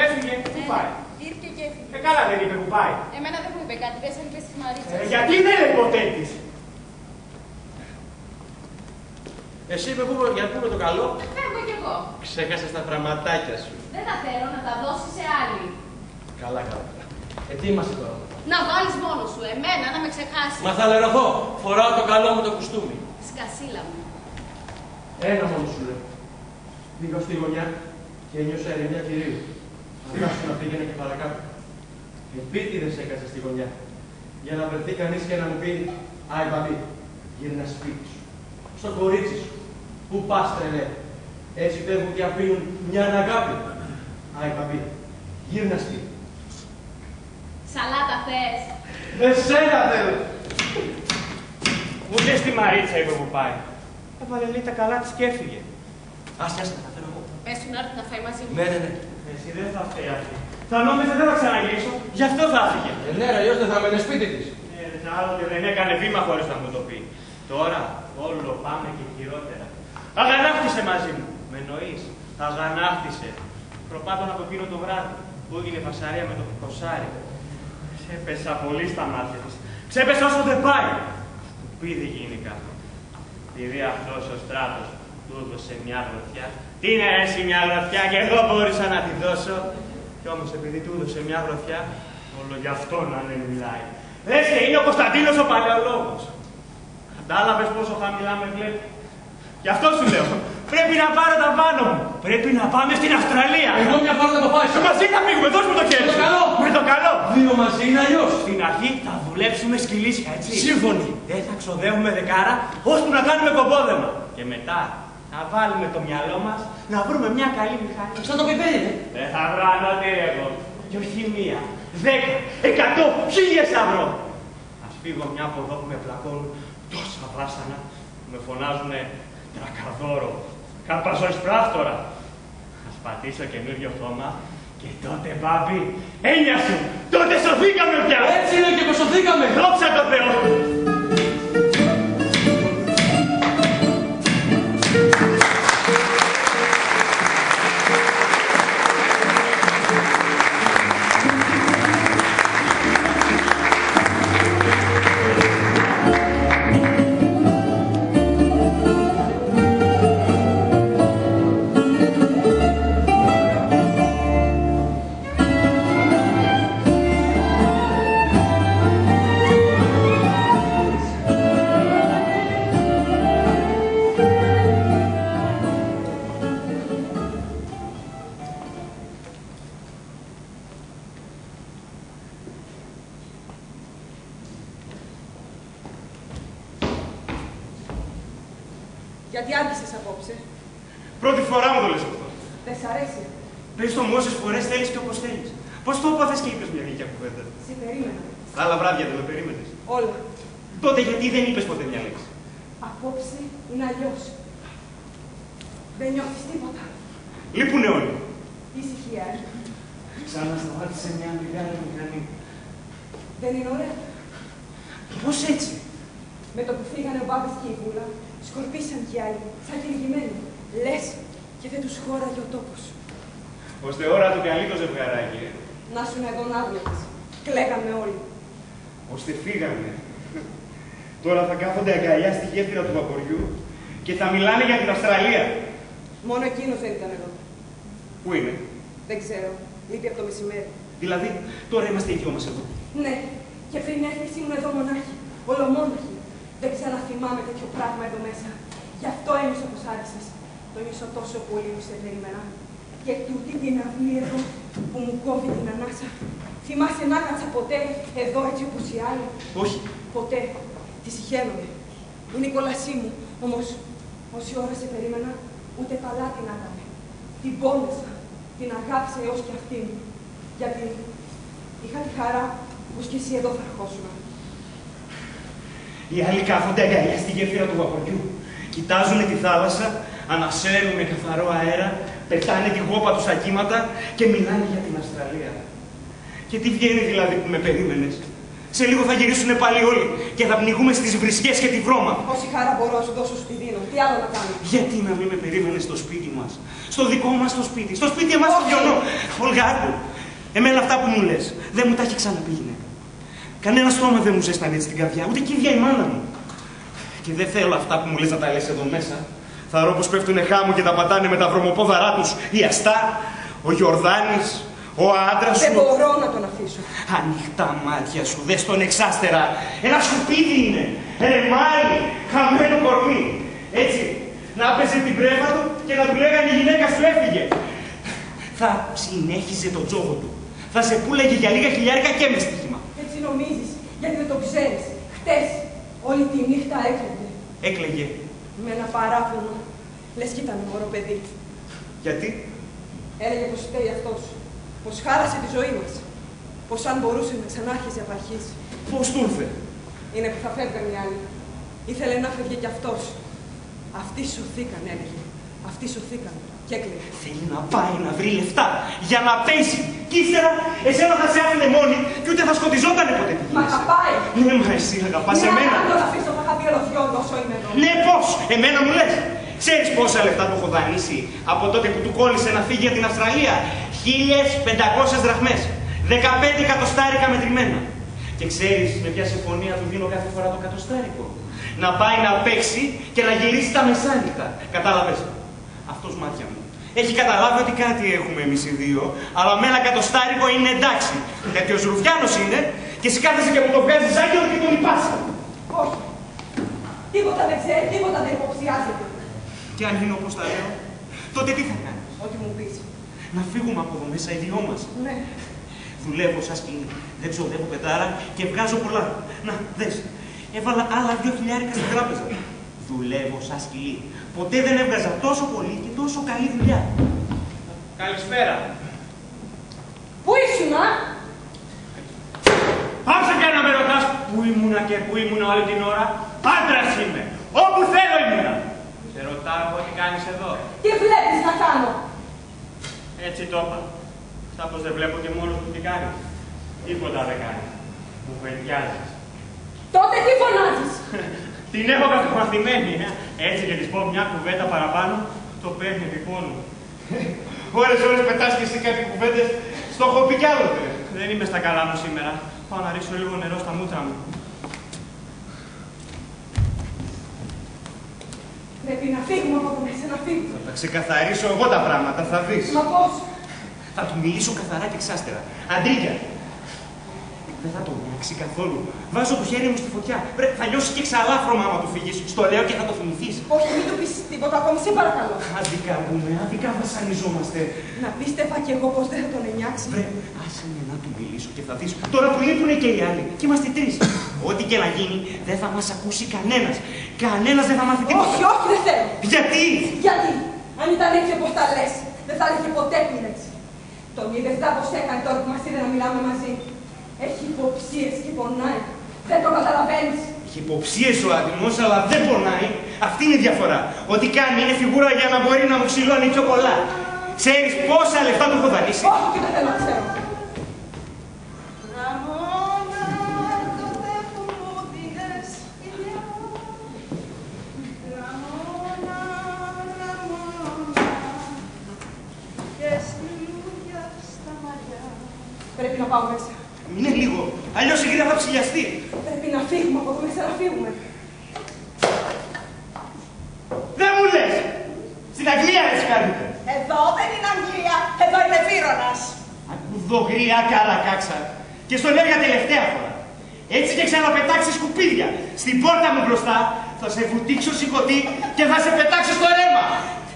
Έφυγε, πού πάει? Ήρθε και έφυγε. Καλά δεν είπε που πάει. Εμένα δεν μου είπε κάτι, δεν σαν είπε στη Μαρίτσα. Γιατί δεν είναι ποτέ της? Εσύ είπε για πού με το καλό. Φεύγω κι εγώ. Ξέχασες τα πραγματάκια σου. Δεν τα θέλω να τα δώσεις σε άλλη. Καλά. Τι είμαστε τώρα? Να βάλεις μόνος σου, εμένα να με ξεχάσεις. Μα θα λερωθώ. Φοράω το καλό μου το κουστούμι. Σκασίλα μου. Ένα μόνο σου λέω. Πήγα στη γωνιά και ένιωσα ερημιά κυρίου. Αργάσου να πήγαινε και παρακάτω. Επίτηδες έκατσα στη γωνιά. Για να βρεθεί κανείς και να μου πει: Άι παπί, γύρνα σπίτι σου. Στο κορίτσι σου. Πού πας, τρελέ? Έτσι φεύγουν και αφήνουν μια αγάπη. Άι παπί, γύρνα σπίτι. Σαλάτα θες? Εσένα θέλω. Ούτε στη Μαρίτσα είπε που πάει. Έβαλε λέει τα καλά της και έφυγε. Άσε, τα θέλω εγώ. Πες του να έρθει να φάει μαζί μου. Ναι. Εσύ δεν θα φταίει αυτή. Θα νόμιζε δεν θα ξαναγυρίσω, γι' αυτό θα έφυγε. Ναι, αλλιώς δεν θα μένει σπίτι της. Άλλοτε δεν έκανε βήμα χωρίς να μου το πει. Τώρα όλο πάμε και χειρότερα. Αγανάκτησε μαζί μου. Με εννοείς? Αγανάκτησε. Προπάτων από εκείνο το βράδυ που έγινε φασαρία με το κοσάρι. Ξέπεσα πολύ στα μάτια της. Ξέπεσα όσο δεν πάει. Σκουπίδι γίνηκα. Επειδή αυτός ο στράτος του έδωσε μια γροθιά. Τι είναι έτσι μια γροθιά και εγώ μπόρεσα να τη δώσω. Κι όμως επειδή του έδωσε μια γροθιά, όλο γι' αυτό να δεν μιλάει. Λες και είναι ο Κωνσταντίνος ο Παλαιολόγος. Κατάλαβες πόσο χαμηλά με βλέπει? Γι' αυτό σου λέω. Πρέπει να πάρω τα πάνω μου. Πρέπει να πάμε στην Αυστραλία. Εγώ μια φορά δεν το πάει. Μαζί θα φύγουμε, δώσ' μου το χέρι. Με το καλό. Με το καλό. Δύο μαζί είναι αλλιώς. Στην αρχή θα δουλέψουμε σκυλίσια, έτσι. Σύμφωνοι. Δεν θα ξοδεύουμε δεκάρα, ώσπου να κάνουμε κομπόδεμα. Και μετά θα βάλουμε το μυαλό μας να βρούμε μια καλή μηχανή. Σαν το πιπέρι, ναι. Δεν θα βρω ανώτερη εγώ. Και όχι μία, 10, 100, 1000 θα βρω. Ας φύγω μια από εδώ που με πλακώνουν τόσα βάσανα που με φωνάζουνε τρακαδόρο, καρπαζόης πράκτορα. Ας πατήσω καινούριο χώμα και τότε, μπάμπη, έννοια σου, τότε σωθήκαμε πια. Έτσι είναι και πως σωθήκαμε. Δόξα τω Θεώ. Γιατί άργησες απόψε? Πρώτη φορά μου το λες αυτό. Δεν σ' αρέσει? Πες το μου όσες φορές θέλεις και όπως θέλεις. Πώς το έπαθες και είπες μια γλυκιά κουβέντα? Σε περίμενα. Άλλα βράδια δεν με περίμενες. Όλα. Τότε γιατί δεν είπες ποτέ μια λέξη? Απόψε είναι αλλιώς. Δεν νιώθεις τίποτα. Λείπουνε όλοι. Ησυχία, Ξανά σταμάτησε μια μεγάλη μηχανή. Δεν είναι ωραία? Πώς έτσι? Με το που φύγανε ο Μπάμπης και η Βούλα, σκορπίσαν κι οι άλλοι, σαν κυνηγημένοι. Λες και δεν τους χώραγε ο τόπος. Ώστε ώρα του καλεί το ζευγαράκι, Να σου εδώ να βλέπεις. Κλαίγαμε όλοι. Ώστε φύγανε. Τώρα θα κάθονται αγκαλιά στη γέφυρα του βαποριού και θα μιλάνε για την Αυστραλία. Μόνο εκείνος δεν ήταν εδώ. Πού είναι? Δεν ξέρω. Λείπει από το μεσημέρι. Δηλαδή, τώρα είμαστε οι δυο μας εδώ. Ναι, και πριν έρθεις ήμουν εδώ μονάχη. Ολομόναχη. Δεν ξαναθυμάμαι τέτοιο πράγμα εδώ μέσα. Γι' αυτό ένιωσα πως άρχισες. Το νιώσα τόσο πολύ που σε περίμενα. Και τούτη την αυλή εδώ που μου κόβει την ανάσα. Θυμάσαι να κάτσα ποτέ εδώ έτσι όπως οι άλλοι? Όχι. Ποτέ. Τη συχαίνομαι. Είναι η κόλασή μου. Όμως, όση ώρα σε περίμενα, ούτε καλά την άκαμε. Την πόνεσα. Την αγάπησα έως και αυτή μου. Γιατί είχα τη χαρά πως και εσύ εδώ θα ερχόσουνα. Οι άλλοι κάθονται αγκαλιά στη γέφυρα του βαποριού. Κοιτάζουν τη θάλασσα, ανασέρνουν με καθαρό αέρα, πετάνε τη γόπα του στα κύματα και μιλάνε για την Αυστραλία. Και τι βγαίνει δηλαδή που με περίμενες? Σε λίγο θα γυρίσουν πάλι όλοι και θα πνιγούμε στις βρισιές και τη βρώμα. Όση χάρα μπορώ να σου δώσω στη δίνω. Τι άλλο να κάνω. Γιατί να μην με περίμενες στο σπίτι μας, στο δικό μας το σπίτι, στο σπίτι εμάς το γιονό. Όλγα, άκου. Εμένα αυτά που μου λες δεν μου τα έχει ξαναπεί η γυναίκα. Κανένα στόμα δεν μου ζέστανε έτσι την καρδιά, ούτε και η ίδια η μάνα μου. Και δεν θέλω αυτά που μου λες να τα λες εδώ μέσα. Θα ρω πως πέφτουνε χάμου και τα πατάνε με τα βρωμοπόδαρά τους η Αστά, ο Γιορδάνης, ο άντρας σου. Δεν μπορώ να τον αφήσω. Ανοιχτά μάτια σου, δες τον εξάστερα. Ένα σκουπίδι είναι. Ρεμάλι, χαμένο κορμί. Έτσι, να έπαιζε την πρέβα του και να του λέγανε η γυναίκα σου έφυγε. Θα συνέχιζε τον τζόγο του. Θα σε πούλεγε για λίγα χιλιάρικα και με στοίχημα. Έτσι νομίζεις, γιατί δεν το ξέρεις. Χτες, όλη τη νύχτα έκλαιγε. Έκλαιγε. Με ένα παράφωνο. Λες κι ήταν μωρό παιδί. Γιατί? Έλεγε πως φταίει αυτός. Πως χάλασε τη ζωή μας. Πως αν μπορούσε να ξανάρχιζε απ' αρχής. Πώς του ήρθε? Είναι που θα φεύγαν οι άλλοι. Ήθελε να φεύγει κι αυτός. Αυτοί σωθήκαν, έλεγε. Αυτοί σωθήκαν. Και έκλαιγε. Θέλει να πάει να βρει λεφτά για να πέσει. Κι ύστερα εσένα θα σε άφηνε μόνη και ούτε θα σκοτιζότανε ποτέ τη Μα αγαπάει. Ναι, μα εσύ αγαπάς εμένα. Αν τον αφήσω, θα είχα πει ολοθιόλου όσο είμαι εδώ. Ναι, πώς, εμένα μου λες. Ξέρεις πόσα λεφτά του έχω δανείσει από τότε που του κόλλησε να φύγει για την Αυστραλία? 1.500 δραχμές. 15 εκατοστάρικα μετρημένα. Και ξέρεις με ποια συμφωνία του δίνω κάθε φορά το εκατοστάρικο? Να πάει να παίξει και να γυρίσει τα μεσάνυχτα. Κατάλαβες? Αυτός μάτια μου. Έχει καταλάβει ότι κάτι έχουμε εμείς οι δύο, αλλά με ένα εκατοστάρικο είναι εντάξει. Τέτοιος ρουφιάνος είναι και εσύ κάθεσαι και μου το βγάζεις άγγελο και τον υπάσαι. Όχι. Τίποτα δεν ξέρει, τίποτα δεν υποψιάζεται. Και αν είναι όπως τα λέω, τότε τι θα κάνεις? Ό,τι μου πεις. Να φύγουμε από εδώ μέσα οι δυο μας. Ναι. Δουλεύω σαν σκηνή. Δεν ξοδεύω πετάρα και βγάζω πολλά. Να, δες. Έβαλα άλλα 2.000 στην τράπεζα. Δουλεύω σαν σκυλί. Ποτέ δεν έβγαζα τόσο πολύ και τόσο καλή δουλειά. Καλησπέρα. Πού ήσουνα? Άσε και να με ρωτάς πού ήμουνα και πού ήμουνα όλη την ώρα. Άντρας είμαι. Όπου θέλω ήμουνα. Σε ρωτάω τι κάνεις εδώ. Τι βλέπεις να κάνω? Έτσι το είπα. Σαν πως δεν βλέπω και μόνος μου τι κάνεις. Τίποτα δεν κάνεις. Μου βεντιάζεις. Τότε τι φωνάζεις? Την έχω καθομαθημένη, έτσι και της πω μια κουβέντα παραπάνω, το παίρνει λοιπόν. Ώρες πετάς και εσύ κάτι κουβέντες, στο έχω πει κι άλλοτε. Δεν είμαι στα καλά μου σήμερα. Πάω να ρίξω λίγο νερό στα μούτρα μου. Πρέπει να φύγουμε από εδώ μέσα, να φύγουμε. Θα τα ξεκαθαρίσω εγώ τα πράγματα, θα δεις. Μα πώς? Θα του μιλήσω καθαρά και εξάστερα. Αντρίκια. Δεν θα το νιάξει καθόλου. Βάζω το χέρι μου στη φωτιά. Θα νιώσει και ξαλάφρωμα άμα του φύγεις. Στο λέω και θα το θυμηθείς. Όχι, μην του πεις τίποτα ακόμη, σε παρακαλώ. Άδικα πούμε, άδικα βασανιζόμαστε. Να πίστευα κι εγώ πως δεν θα τον ενιάξει. Άσε με να του μιλήσω και θα δεις. Τώρα που λείπουν και οι άλλοι. Και είμαστε τρεις. Ό,τι και να γίνει, δεν θα μας ακούσει κανένας. Κανένας δεν θα μάθει τίποτα. Όχι, όχι, δεν θέλω. Γιατί? Γιατί? Αν ήταν έτσι όπως τα λες, δεν θα έλεγε ποτέ την έτσι. Τον είδες δά πως έκανε τώρα που μας είδε να μιλάμε μαζί. Έχει υποψίες και πονάει. Δεν το καταλαβαίνεις. Έχει υποψίες ο άτιμος, αλλά δεν πονάει. Αυτή είναι η διαφορά. Ό,τι κάνει είναι φιγούρα για να μπορεί να μου ξυλώνει πιο πολλά. Ξέρεις πόσα λεφτά του έχω δανείσει? Όχι, και δεν θέλω να ξέρω. Πρέπει να πάω μέσα. Είναι λίγο. Αλλιώς η γρήγορα θα ψηλιαστεί. Πρέπει να φύγουμε από εδώ μέσα, να φύγουμε. Δεν μου λες. Στην Αγγλία έτσι κάνετε. Εδώ δεν είναι Αγγλία, εδώ είναι Βύρωνας. Ακουδώ γριά καρακάξα. Και στο λέω για τελευταία φορά. Έτσι και ξαναπετάξει σκουπίδια. Στην πόρτα μου μπροστά θα σε βουτήξω σηκωτή και θα σε πετάξω στο ρέμα.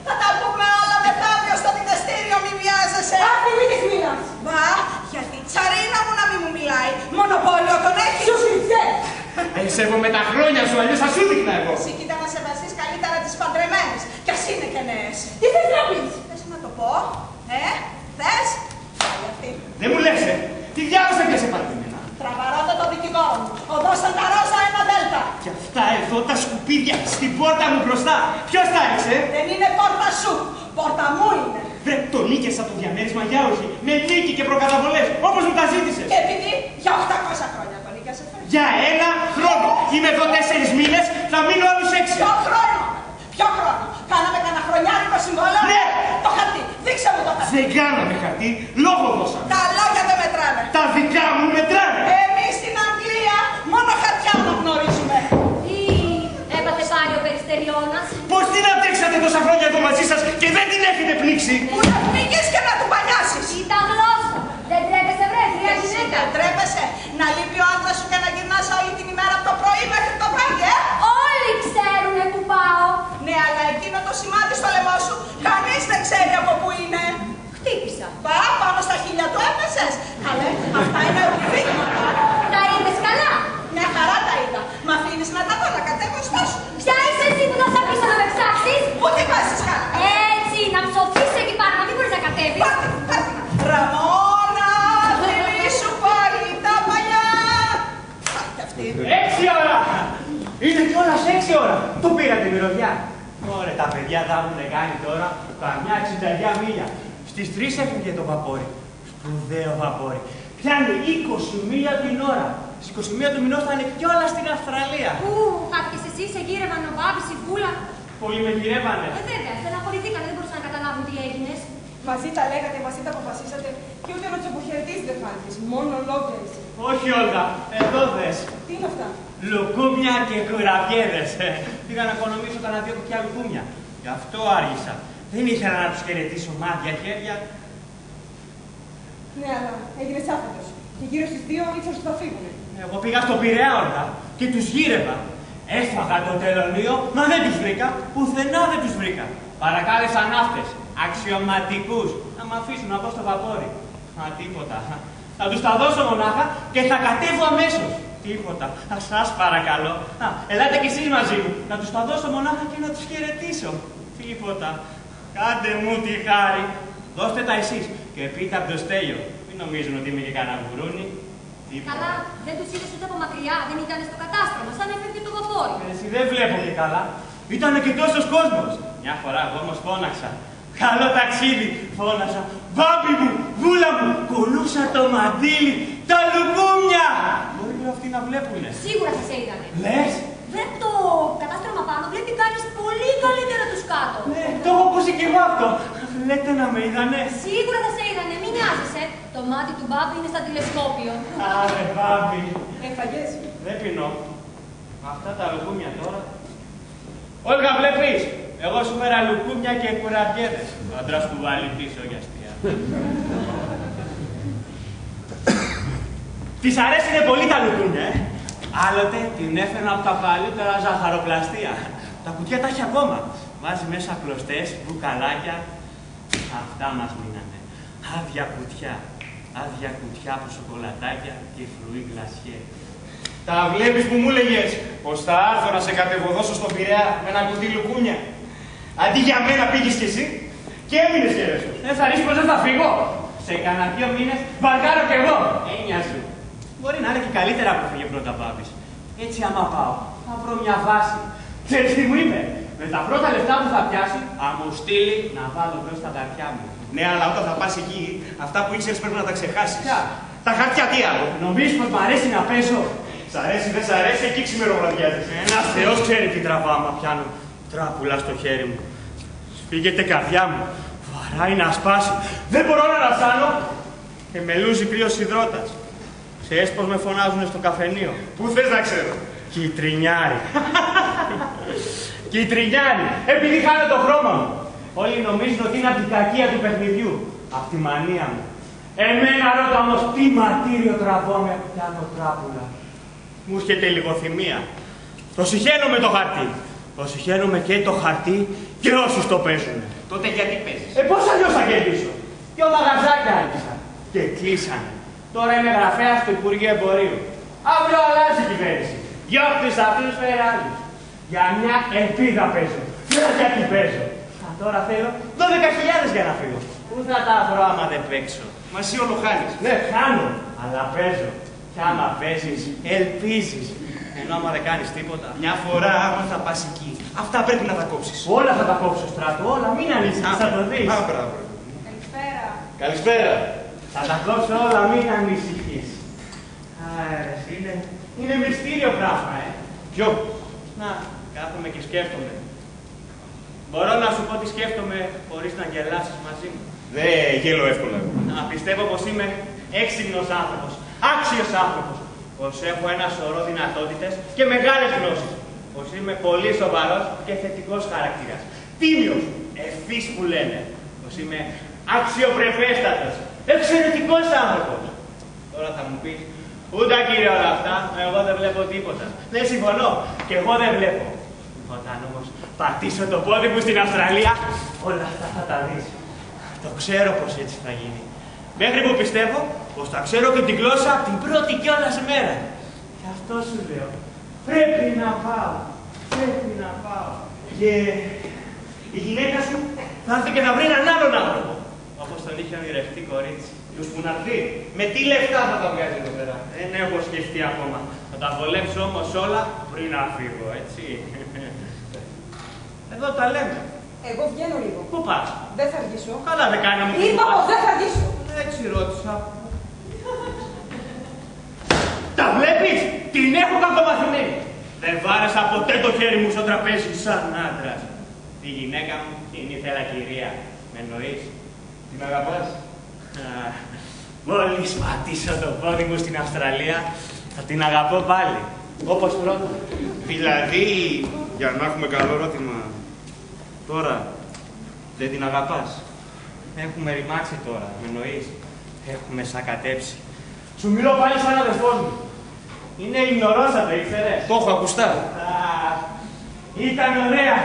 Θα τα πούμε όλα μετά στο δικαστήριο, μη βιάζεσαι. Άχι, μην της μιλάς. Μα, γιατί τσαρίνα μου να μην μου μιλάει. Μονοπόλιο τον έχει. Σου σφιχτέ. Σέβομαι τα χρόνια σου, αλλιώς θα σου δείχνα εγώ. Εσύ κοίτα να σεβαστείς καλύτερα τις παντρεμένες. Κι ας είναι και νέες. Τι θες να πεις? Θες να το πω, θες. Πάλι αυτή. Δεν μου λες, τι διάβασα και σε παντρεμένα. Τραβαρώτα το δικηγόρο μου. Οδό Σαντα Ρόζα 1 Δ. Και αυτά εδώ τα σκουπίδια στην πόρτα μου μπροστά. Ποιος τα έριξε? Δεν είναι πόρτα σου. Πόρτα μου είναι. Βρε, το νίκησα το διαμέρισμα για όχι. Με νίκη και προκαταβολές, όπως μου τα ζήτησες. Και επειδή για 800 χρόνια το νίκιασε, Για 1 χρόνο. Είμαι εδώ 4 μήνες, θα μείνω άλλους 6. Ποιο χρόνο! Ποιο χρόνο! Κάναμε κανένα χρονιάρικο συμβόλαιο! Ναι! Το χαρτί! Δείξε μου το χαρτί! Δεν κάναμε χαρτί, λόγο δώσαμε. Τα λόγια δεν μετράνε! Τα δικά μου μετράνε. Εμείς στην Αγγλία μόνο χαρτιά αναγνωρίζουμε! Τι έπαθε πάλι ο Περιστεριώνας? Πώς την αντέξατε τόσα χρόνια εδώ μαζί σας και δεν την έχετε πνίξει? Που να πνίγεις και να του πανιάσεις! Ήταν γλώσσα. Δεν τρέπεσαι βρε, θεία Εσύ γυναίκα. δεν τρέπεσαι να λείπει ο άντρας σου και να γυρνάς όλη την ημέρα από το πρωί μέχρι το βράδυ, Όλοι ξέρουνε που πάω. Ναι, αλλά εκείνο το σημάδι στο λαιμό σου κανείς δεν ξέρει από πού είναι. Χτύπησα. Πάνω στα χίλια του έπεσες. Καλέ, αυτά είναι ρουφίγματα. Τα είδες καλά? Μια χαρά τα είδα. Μ' αφήνεις να τα δω, να κατέβω στο σου. Ποια είσαι εσύ που θα πίσω να με ψάξεις? Πού την πας, καλά. Έτσι, να ψωθείς εκεί πάνω, να μην μπορείς να κατέβεις. Πάρτε, πάρτε. Ραμόνα, φίλη σου πάλι τα παλιά. Πάρτε αυτή. 6 ώρα! Είναι κιόλας 6 ώρα. Το πήρατε μυρωδιά. Ωραία, τα παιδιά θα έχουν κάνει τώρα καμιά 69 μίλια. Στις 3 έφυγε το βαπόρι. Σπουδαίο βαπόρι. Πιάνει 20 μίλια την ώρα. Στις 21 του μηνός θα είναι κιόλας στην Αυστραλία. Πού, χάθηκες εσύ, σε γύρευαν ο Μπάμπης, η Βούλα. Πολλοί με γυρεύανε. Βέβαια, στεναχωρηθήκανε, δεν μπορούσαν να καταλάβουν τι έγινες. Μαζί τα λέγατε, μαζί τα αποφασίσατε και ούτε να τους αποχαιρετήσεις δεν φάνηκες. Μόνο λόγια είσαι. Όχι, Όλγα, εδώ δες. Τι είναι αυτά? Λουκούμια και κουραμπιέδες. Πήγα να οικονομήσω κανένα 2 κουτιά λουκούμια. Γι' αυτό άργησα. Δεν ήθελα να τους χαιρετήσω μάτια, χέρια. Ναι, αλλά έγινες άφετος. Και γύρω στις 2 ήξερες ότι θα φύγουνε. Εγώ πήγα στο Πειραιά, Όλγα, και τους γύρευα. Έφαγα το τελωνίο, μα δεν τους βρήκα. Πουθενά δεν τους βρήκα. Παρακάλεσα ναύτες, αξιωματικούς, να μ' αφήσουν να μπω στο βαπόρι. Μα τίποτα. Θα τους τα δώσω μονάχα και θα κατέβω αμέσως. Τίποτα. Σας παρακαλώ. Ελάτε κι εσείς μαζί μου. Να τους τα δώσω μονάχα και να τους χαιρετήσω. Τίποτα. Κάντε μου τη χάρη. Δώστε τα εσείς. Και πείτε από το Στέλιο. Μην νομίζουν ότι είμαι και κανένα γουρούνι. Τίποτα. Καλά, δεν τους είδες ούτε από μακριά, δεν ήταν στο κατάστρωμα, σαν έφευγε το βαπόρι. Εσύ δεν βλέπω και καλά. Ήτανε και τόσος κόσμος. Μια φορά εγώ όμως φώναξα. Καλό ταξίδι, φώνασα. Μπάμπι μου, Βούλα μου, κουλούσα το μαντίλι, τα λουκούμια. Μπορεί και αυτοί να βλέπουνε. Σίγουρα θα σε είδανε. Λες? Βλέπει το κατάστρωμα πάνω, βλέπει κάνεις πολύ καλύτερα τους κάτω. Ναι, το έχω ακούσει κι εγώ αυτό. Λέτε να με είδανε. Σίγουρα θα σε είδανε, μην νοιάζεσαι. Το μάτι του Μπάμπη είναι στα τηλεσκόπιο. Άρε, Μπάμπι. Έφαγες. Δεν πεινώ. Αυτά τα λουκούμια τώρα. Όλγα, βλέπεις. Εγώ σου φέρα λουκούμια και κουραμπιέδες. Ο άντρας που βάλει πίσω για αστεία. Της αρέσουνε πολύ τα λουκούμια, Άλλοτε την έφερνα από τα καλύτερα ζαχαροπλαστεία. Τα κουτιά τα έχει ακόμα. Βάζει μέσα κλωστές, μπουκαλάκια. Αυτά μας μείνανε. Άδεια κουτιά από σοκολατάκια και φρουί γλασιέ. Τα βλέπεις που μου έλεγες πως θα έρθω να σε κατεβοδώσω στον Πειραιά με ένα κουτί λουκούμια. Αντί για μένα πήγες κι εσύ και έμεινες γέρεσος. Δεν θα ρίξεις πως δεν θα φύγω. Σε κανένα 2 μήνες βαργάρω κι εγώ. Έννοια σου. Μπορεί να είναι και καλύτερα που φύγε πρώτα Μπάμπης. Έτσι άμα πάω, θα βρω μια βάση. Ξέρεις τι μου είπε. Με τα πρώτα λεφτά που θα πιάσει, θα μου στείλει να βάλω μπρος στα χαρτιά μου. Ναι, αλλά όταν θα πας εκεί, αυτά που ήξερες πρέπει να τα ξεχάσεις. Ποια? Τα χαρτιά τι άλλο. Νομίζεις πως μ' αρέσει να παίζω. Σ' αρέσει, δεν σ' αρέσει, εκεί ξημεροβραδιάζεις. Ένας Θεός ξέρει τι τραβά άμα πιάνω τράπουλα στο χέρι μου. Σφίγγεται καρδιά μου. Βαράει να σπάσει. Δεν μπορώ να ανασάνω. Και με λούζει κρύος υδρότας. Ξέρεις πως με φωνάζουνε στο καφενείο. Πού θες να ξέρω. Κιτρινιάρη. Κιτρινιάρη. Επειδή χάνω το χρώμα μου. Όλοι νομίζουν ότι είναι από την κακία του παιχνιδιού. Απ' τη μανία μου. Εμένα ρώτα όμως τι ματήριο τραβώ με πιάνω τράπουλα. Μου έρχεται λιγοθυμία. Το συχαίνω με το χαρτί. Το συχαίνω με και το χαρτί και όσους το παίζουν. Τότε γιατί παίζεις. Πώς αλλιώς θα κερδίσω. 2 μαγαζάκια άρχισαν. Και κλείσανε. Τώρα είμαι γραφέας στο Υπουργείο Εμπορίου. Αύριο αλλάζει η κυβέρνηση. Διώχτης αυτούς φέρε άλλους. Για μια ελπίδα παίζω. Δεν γιατί παίζω. Τώρα θέλω 12.000 για να φύγω. Πού θα τα βρω άμα δεν παίξω. Μα εσύ όλο χάνεις. Ναι, χάνω. Αλλά παίζω. Κι άμα παίζεις, ελπίζεις. Ενώ άμα δεν κάνεις τίποτα. Μια φορά άμα θα πας εκεί. Αυτά πρέπει να τα κόψεις. Όλα θα τα κόψω, Στράτο. Όλα. Μην ανησυχείς, θα το δεις. Καλησπέρα. Καλησπέρα. Θα τα κόψω όλα, μην ανησυχείς. Είναι Είναι μυστήριο πράγμα, Ποιο? Να, κάθομαι και σκέφτομαι. Μπορώ να σου πω τι σκέφτομαι χωρίς να γελάσεις μαζί μου. Δεν γέλω εύκολα. Να πιστεύω πως είμαι έξυπνος άνθρωπος, άξιος άνθρωπος. Πως έχω ένα σωρό δυνατότητες και μεγάλες γνώσεις. Πως είμαι πολύ σοβαρός και θετικός χαρακτήρας. Τίμιος, ευθύς που λένε. Πως είμαι αξιοπρεπέστατος, εξαιρετικός άνθρωπος. Τώρα θα μου πεις, ούτε κύριε όλα αυτά, εγώ δεν βλέπω τίποτα. Δεν συμφωνώ, και εγώ δεν βλέπω. Όταν όμως πατήσω το πόδι μου στην Αυστραλία, όλα αυτά θα τα δεις. Το ξέρω πως έτσι θα γίνει. Μέχρι που πιστεύω πως θα ξέρω και την γλώσσα την πρώτη κιόλας μέρα. Γι' αυτό σου λέω, πρέπει να πάω. Πρέπει να πάω. Και η γυναίκα σου θα έρθει και θα βρει έναν άλλον άνθρωπο. Όπως τον είχε ονειρευτεί κορίτσι. Ποιος που να έρθει. Με τι λεφτά θα τα βγάζει εδώ πέρα. Δεν έχω σκεφτεί ακόμα. Θα τα βολέψω όμως όλα πριν να φύγω, έτσι. Εδώ τα λέμε. Εγώ βγαίνω λίγο. Πού πας? Δεν θα αργήσω. Καλά δεν κάνει να μου πεις. Είπα πως δεν θα αργήσω. Έτσι ρώτησα. Τα βλέπεις! Την έχω κακομαθημένη. Δεν βάρεσα ποτέ το χέρι μου στο τραπέζι σαν άντρας. Τη γυναίκα μου την ήθελα κυρία. Με εννοείς? Την αγαπάς? Μόλις πατήσω το πόδι μου στην Αυστραλία, θα την αγαπώ πάλι. Όπως πρώτα. Δηλαδή, για να έχουμε καλό ερώτημα, τώρα δεν την αγαπάς? Έχουμε ρημάξει τώρα, με εννοείς? Έχουμε σακατέψει. Σου μιλώ πάλι σαν αδερφός μου. Είναι Ελληνορώσσα, το ήξερες? Το έχω ακουστά. Ήταν ωραία.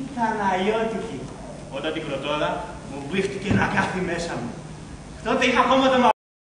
Ήταν αλλιώτικη. Όταν την πρωτόδα, μου μπήχτηκε ένα κάθι μέσα μου. Τότε είχα ακόμα το